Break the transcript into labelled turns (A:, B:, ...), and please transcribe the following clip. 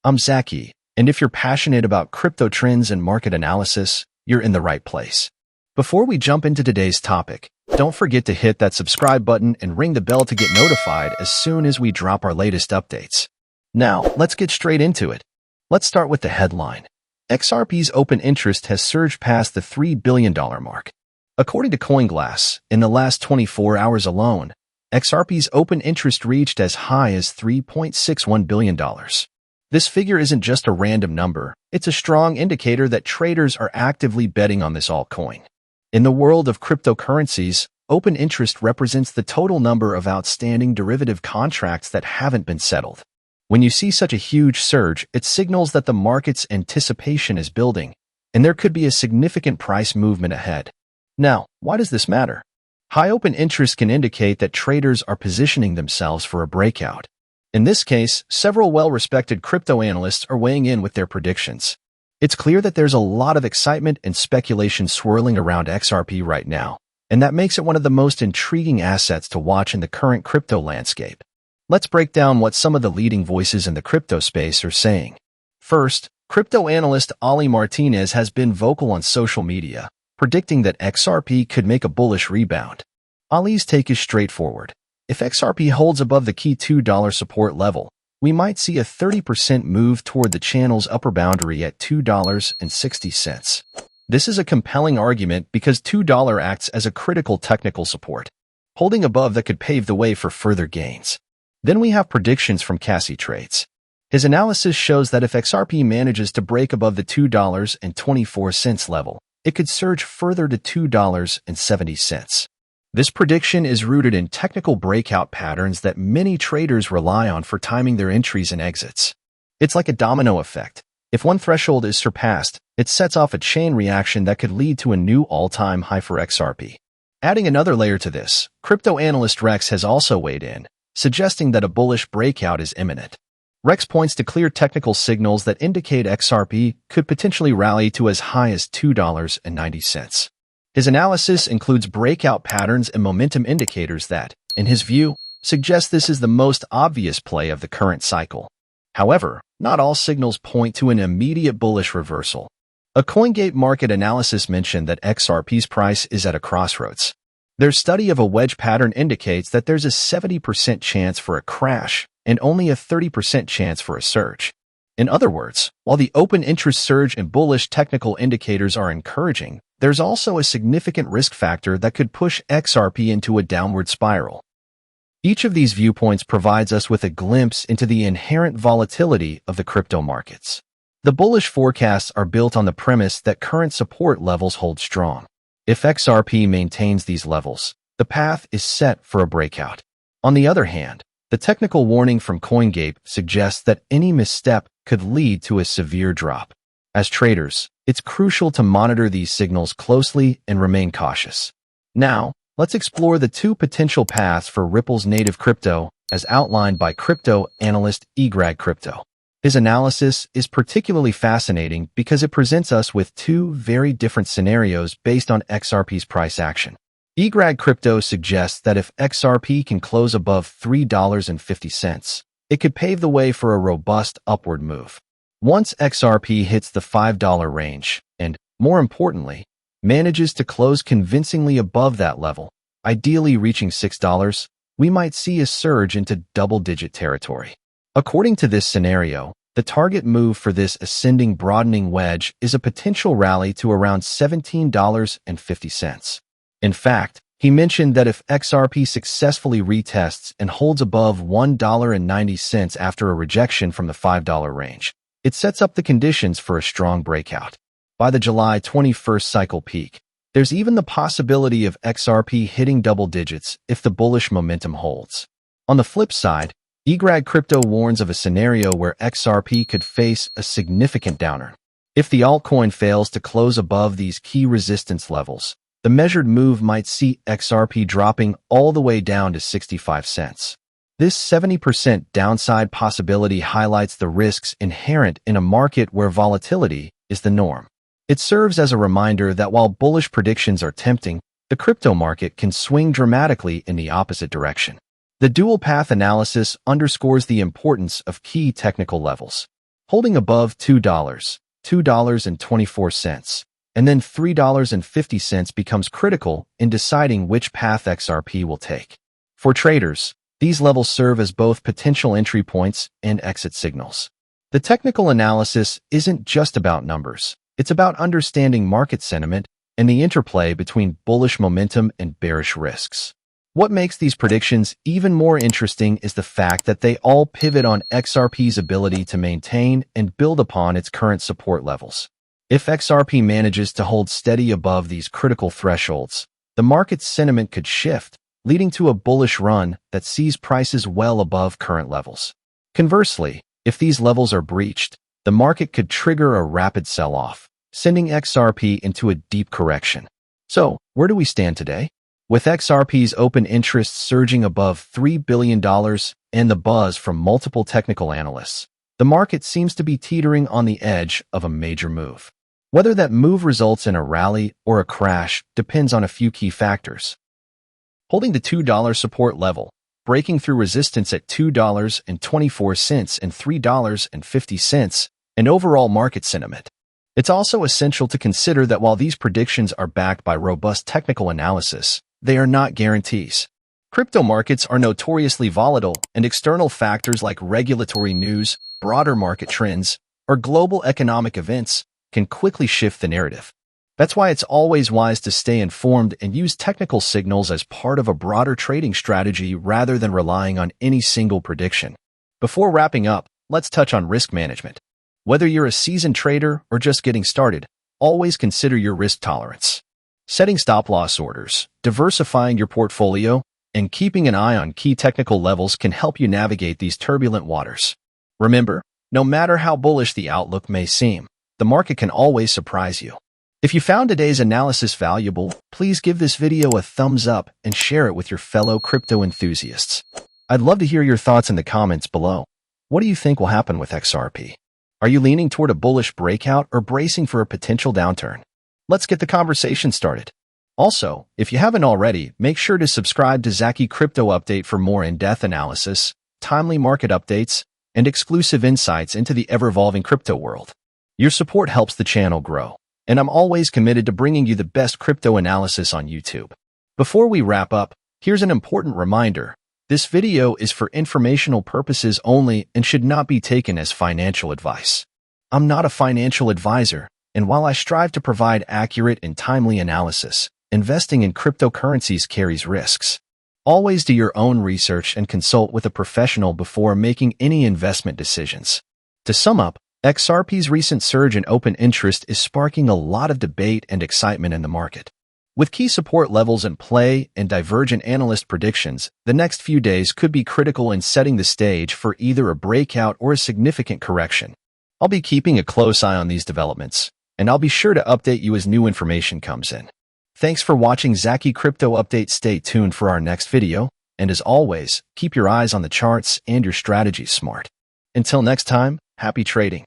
A: I'm Zacchy, and if you're passionate about crypto trends and market analysis, you're in the right place. Before we jump into today's topic, don't forget to hit that subscribe button and ring the bell to get notified as soon as we drop our latest updates. Now, let's get straight into it. Let's start with the headline. XRP's open interest has surged past the $3 billion mark. According to CoinGlass, in the last 24 hours alone, XRP's open interest reached as high as $3.61 billion. This figure isn't just a random number, it's a strong indicator that traders are actively betting on this altcoin. In the world of cryptocurrencies, open interest represents the total number of outstanding derivative contracts that haven't been settled. When you see such a huge surge, it signals that the market's anticipation is building, and there could be a significant price movement ahead. Now, why does this matter? High open interest can indicate that traders are positioning themselves for a breakout. In this case, several well-respected crypto analysts are weighing in with their predictions. It's clear that there's a lot of excitement and speculation swirling around XRP right now, and that makes it one of the most intriguing assets to watch in the current crypto landscape. Let's break down what some of the leading voices in the crypto space are saying. First, crypto analyst Ali Martinez has been vocal on social media, predicting that XRP could make a bullish rebound. Ali's take is straightforward. If XRP holds above the key $2 support level, we might see a 30% move toward the channel's upper boundary at $2.60. This is a compelling argument because $2 acts as a critical technical support. Holding above that could pave the way for further gains. Then we have predictions from CasiTrades. His analysis shows that if XRP manages to break above the $2.24 level, it could surge further to $2.70. This prediction is rooted in technical breakout patterns that many traders rely on for timing their entries and exits. It's like a domino effect. If one threshold is surpassed, it sets off a chain reaction that could lead to a new all-time high for XRP. Adding another layer to this, crypto analyst Rex has also weighed in, suggesting that a bullish breakout is imminent. Rex points to clear technical signals that indicate XRP could potentially rally to as high as $2.90. His analysis includes breakout patterns and momentum indicators that, in his view, suggest this is the most obvious play of the current cycle. However, not all signals point to an immediate bullish reversal. A CoinGate market analysis mentioned that XRP's price is at a crossroads. Their study of a wedge pattern indicates that there's a 70% chance for a crash and only a 30% chance for a surge. In other words, while the open interest surge and bullish technical indicators are encouraging, there's also a significant risk factor that could push XRP into a downward spiral. Each of these viewpoints provides us with a glimpse into the inherent volatility of the crypto markets. The bullish forecasts are built on the premise that current support levels hold strong. If XRP maintains these levels, the path is set for a breakout. On the other hand, the technical warning from CoinGate suggests that any misstep could lead to a severe drop. As traders, it's crucial to monitor these signals closely and remain cautious. Now, let's explore the two potential paths for Ripple's native crypto, as outlined by crypto analyst Egrag Crypto. His analysis is particularly fascinating because it presents us with two very different scenarios based on XRP's price action. Egrag Crypto suggests that if XRP can close above $3.50, it could pave the way for a robust upward move. Once XRP hits the $5 range and, more importantly, manages to close convincingly above that level, ideally reaching $6, we might see a surge into double-digit territory. According to this scenario, the target move for this ascending broadening wedge is a potential rally to around $17.50. In fact, he mentioned that if XRP successfully retests and holds above $1.90 after a rejection from the $5 range, it sets up the conditions for a strong breakout. By the July 21st cycle peak, there's even the possibility of XRP hitting double digits if the bullish momentum holds. On the flip side, Egrag Crypto warns of a scenario where XRP could face a significant downturn. If the altcoin fails to close above these key resistance levels, the measured move might see XRP dropping all the way down to 65 cents. This 70% downside possibility highlights the risks inherent in a market where volatility is the norm. It serves as a reminder that while bullish predictions are tempting, the crypto market can swing dramatically in the opposite direction. The dual path analysis underscores the importance of key technical levels. holding above $2, $2.24, and then $3.50 becomes critical in deciding which path XRP will take. For traders, these levels serve as both potential entry points and exit signals. The technical analysis isn't just about numbers. It's about understanding market sentiment and the interplay between bullish momentum and bearish risks. What makes these predictions even more interesting is the fact that they all pivot on XRP's ability to maintain and build upon its current support levels. If XRP manages to hold steady above these critical thresholds, the market's sentiment could shift, leading to a bullish run that sees prices well above current levels. Conversely, if these levels are breached, the market could trigger a rapid sell-off, sending XRP into a deep correction. So, where do we stand today? With XRP's open interest surging above $3 billion and the buzz from multiple technical analysts, the market seems to be teetering on the edge of a major move. Whether that move results in a rally or a crash depends on a few key factors. Holding the $2 support level, breaking through resistance at $2.24 and $3.50, and overall market sentiment. It's also essential to consider that while these predictions are backed by robust technical analysis, they are not guarantees. Crypto markets are notoriously volatile, and external factors like regulatory news, broader market trends, or global economic events can quickly shift the narrative. That's why it's always wise to stay informed and use technical signals as part of a broader trading strategy rather than relying on any single prediction. Before wrapping up, let's touch on risk management. Whether you're a seasoned trader or just getting started, always consider your risk tolerance. Setting stop-loss orders, diversifying your portfolio, and keeping an eye on key technical levels can help you navigate these turbulent waters. Remember, no matter how bullish the outlook may seem, the market can always surprise you. If you found today's analysis valuable, please give this video a thumbs up and share it with your fellow crypto enthusiasts. I'd love to hear your thoughts in the comments below. What do you think will happen with XRP? Are you leaning toward a bullish breakout or bracing for a potential downturn? Let's get the conversation started. Also, if you haven't already, make sure to subscribe to Zacchy Crypto Update for more in-depth analysis, timely market updates, and exclusive insights into the ever-evolving crypto world. Your support helps the channel grow, and I'm always committed to bringing you the best crypto analysis on YouTube. Before we wrap up, here's an important reminder. This video is for informational purposes only and should not be taken as financial advice. I'm not a financial advisor, and while I strive to provide accurate and timely analysis, investing in cryptocurrencies carries risks. Always do your own research and consult with a professional before making any investment decisions. To sum up, XRP's recent surge in open interest is sparking a lot of debate and excitement in the market. With key support levels in play and divergent analyst predictions, the next few days could be critical in setting the stage for either a breakout or a significant correction. I'll be keeping a close eye on these developments, and I'll be sure to update you as new information comes in. Thanks for watching Zacchy Crypto Update. Stay tuned for our next video, and as always, keep your eyes on the charts and your strategies smart. Until next time, happy trading.